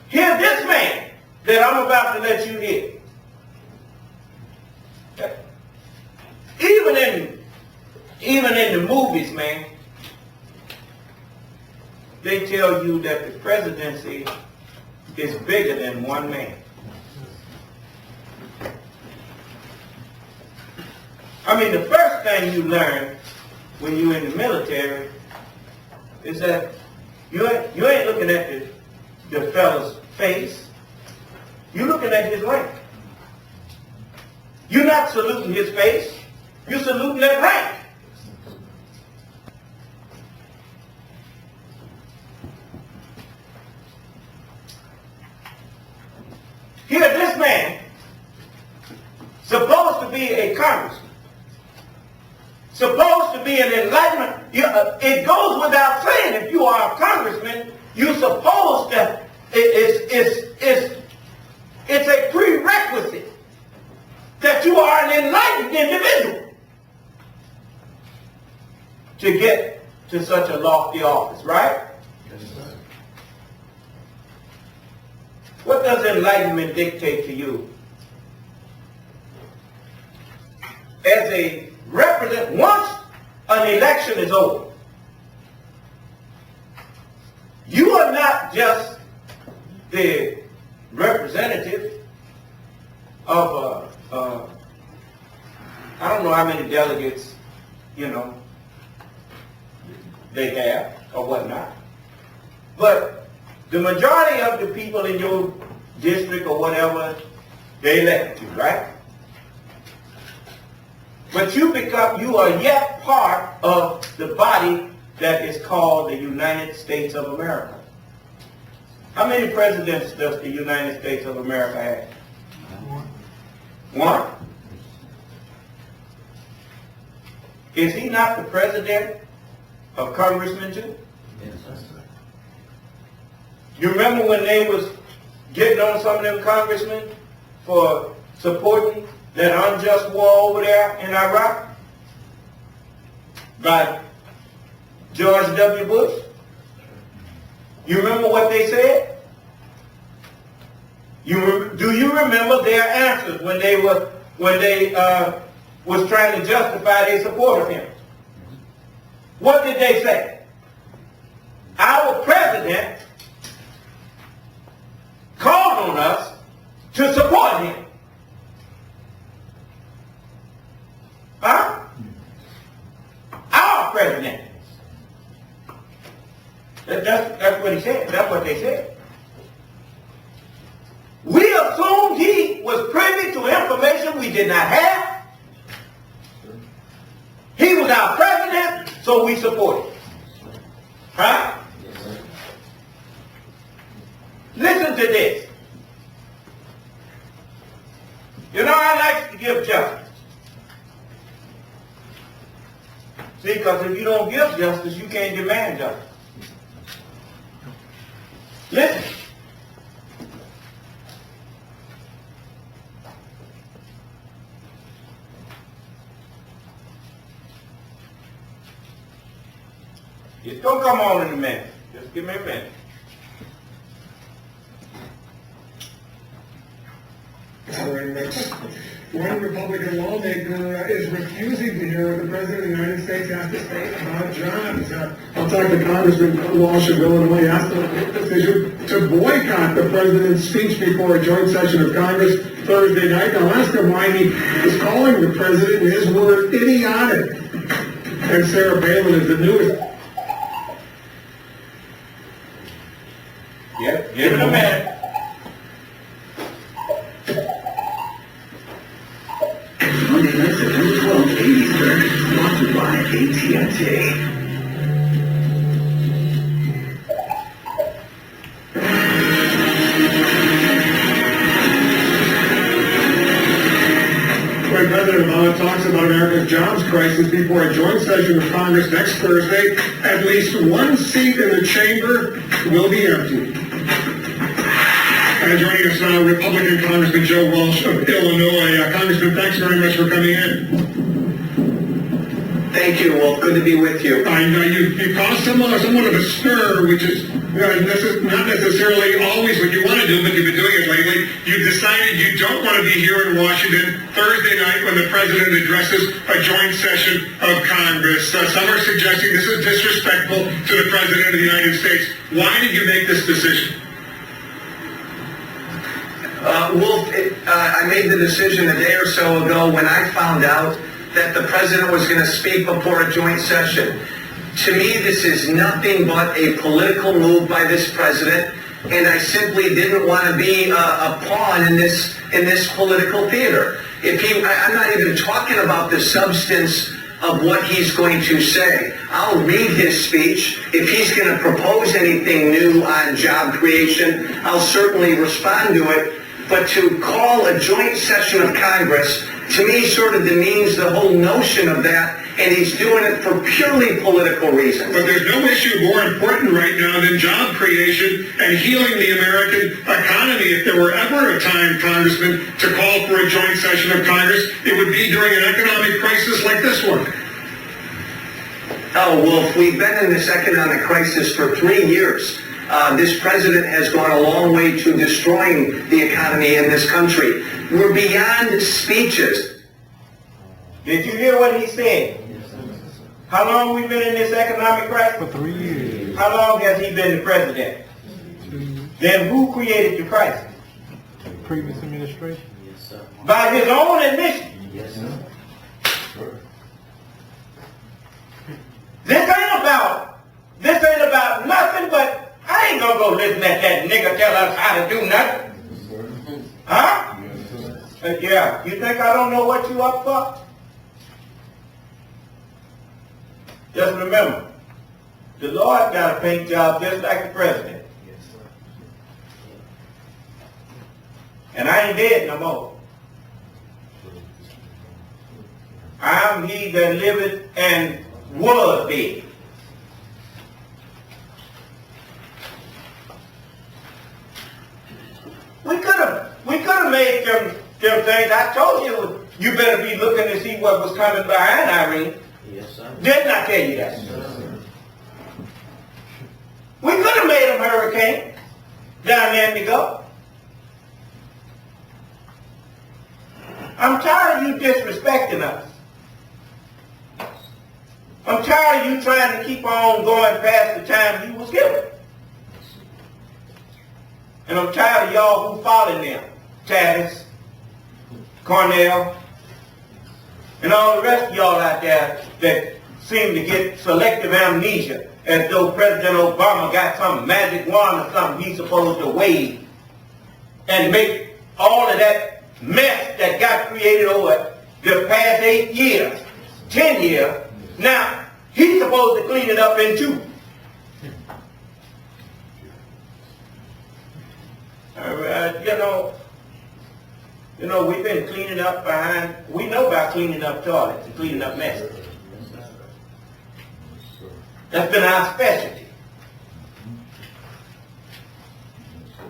Hear this man that I'm about to let you hear. Even in the movies, man, they tell you that the presidency is bigger than one man. I mean, the first thing you learn when you're in the military is that you ain't looking at the fellow's face. You're looking at his rank. You're not saluting his face. You're saluting that rank. Here, this man, supposed to be a congressman, supposed to be an enlightenment. It goes without saying, if you are a congressman, you're supposed to, it's a prerequisite that you are an enlightened individual to get to such a lofty office, right? Yes, sir. What does enlightenment dictate to you? As a representative, once an election is over, you are not just the representative of I don't know how many delegates, they have or whatnot. But the majority of the people in your district or whatever, they elected you, right? But you are yet part of the body that is called the United States of America. How many presidents does the United States of America have? One? Is he not the president of Congressman Joe? Yes, sir. You remember when they was getting on some of them congressmen for supporting that unjust war over there in Iraq by George W. Bush? You remember what they said? Do you remember their answers when they was trying to justify their support of him? What did they say? Our president called on us to support him. Huh? Our president. That's what he said. That's what they said. We assumed he was privy to information we did not have. He was our president, so we support him. Huh? Listen to this. I like to give justice. See, because if you don't give justice, you can't demand justice. Listen. It's going to come on in a minute. Just give me a minute. One Republican lawmaker is refusing to hear what the President of the United States has to say about jobs. I'll talk to Congressman Joe Walsh of Illinois. He asked them to make a decision to boycott the President's speech before a joint session of Congress Thursday night. I'll ask him why he is calling the President, in his word, idiotic. And Sarah Palin is the newest. Yep, give it a minute. Monday night, September 12th, 8 Eastern, sponsored by AT&T. When President Obama talks about America's jobs crisis before a joint session of Congress next Thursday, at least one seat in the chamber will be empty. Joining us now, Republican Congressman Joe Walsh of Illinois. Congressman, thanks very much for coming in. Thank Thank you. Well, good to be with you. I know you caused somewhat of a stir, which is not necessarily always what you want to do, but you've been doing it lately. You've decided you don't want to be here in Washington Thursday night when the president addresses a joint session of Congress. Some are suggesting this is disrespectful to the president of the United States. Why did you make this decision? I made the decision a day or so ago when I found out that the president was going to speak before a joint session. To me, this is nothing but a political move by this president, and I simply didn't want to be a pawn in this political theater. I'm not even talking about the substance of what he's going to say. I'll read his speech. If he's going to propose anything new on job creation, I'll certainly respond to it. But to call a joint session of Congress, to me, sort of demeans the whole notion of that, and he's doing it for purely political reasons. But there's no issue more important right now than job creation and healing the American economy. If there were ever a time, Congressman, to call for a joint session of Congress, it would be during an economic crisis like this one. Oh, well, if we've been in this economic crisis for 3 years, this president has gone a long way to destroying the economy in this country. We're beyond speeches. Did you hear what he said? How long we been in this economic crisis? For 3 years. How long has he been the president? Then who created the crisis? Previous administration. By his own admission. This ain't about nothing, but I ain't gonna go listen at that nigga tell us how to do nothing. Huh? Yeah, you think I don't know what you up for? Just remember, the Lord got a paint job just like the president. And I ain't dead no more. I am he that liveth and was dead. We could have made them things. I told you, you better be looking to see what was coming behind Irene. Yes, sir. Didn't I tell you that? We could have made them hurricane down there in the Gulf. I'm tired of you disrespecting us. I'm tired of you trying to keep on going past the time you was given. And I'm tired of y'all who following them. Tavis, Cornell, and all the rest of y'all out there that seem to get selective amnesia as though President Obama got some magic wand or something he's supposed to wave and make all of that mess that got created over the past 8 years, 10 years. Now, he's supposed to clean it up in 2. You know, we've been cleaning up behind, we know about cleaning up toilets and cleaning up messes. That's been our specialty.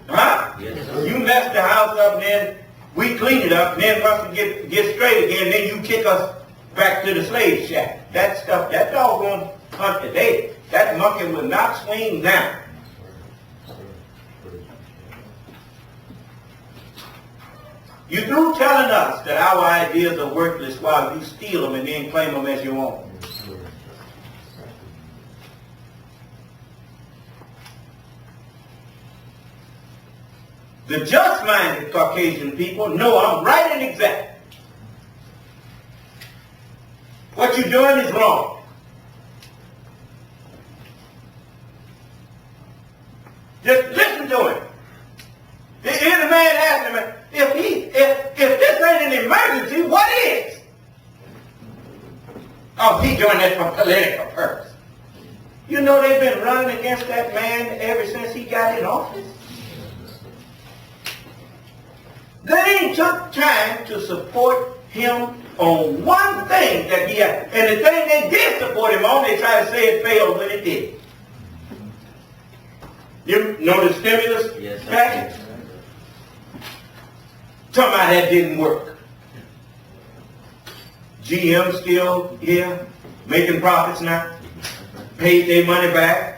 Huh? You mess the house up and then we clean it up and then once we get straight again, then you kick us back to the slave shack. That stuff, that doggone hunt today, that monkey will not swing now. You through telling us that our ideas are worthless while you steal them and then claim them as your own. The just-minded Caucasian people know I'm right and exact. What you're doing is wrong. Just listen to him. Here's the man asking him, if this ain't an emergency, what is? Oh, he's doing this for political purpose. You know they've been running against that man ever since he got in office. They ain't took time to support him on one thing that he had. And the thing they did support him on, they tried to say it failed when it did. You know the stimulus package? Talking about that didn't work. GM still here. making profits now, paid their money back,